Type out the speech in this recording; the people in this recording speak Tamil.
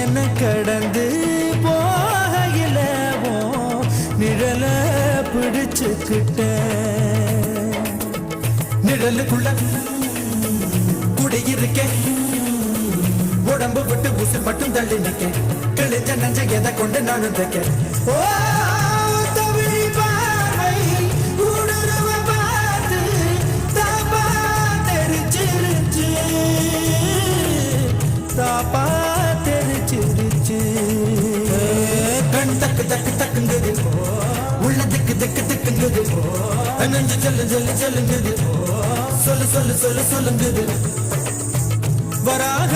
என்ன கடந்து போகையில நிழல பிடிச்சுக்கிட்ட நிழலுக்குள்ள குடியிருக்கேன் உடம்பு விட்டு ஊசி மட்டும் தள்ளி நிக்க கிழிஞ்ச நஞ்ச எதை கொண்டு நானும் தைக்க ஓ தமிழ் பார்வை ஊடுருவ பார்த்து தாப்பா தெரிச்சிருச்சு தாப்பா தெரிச்சிருச்சு கண் தக்கு தக்கு தக்குங்குது உள்ள திக்கு திக்கு திக்குங்குது நெஞ்சு சொல்லு சொல்லு சொல்லுங்குது சொல்லு சொல்லு சொல்லு சொல்லுங்குது வராக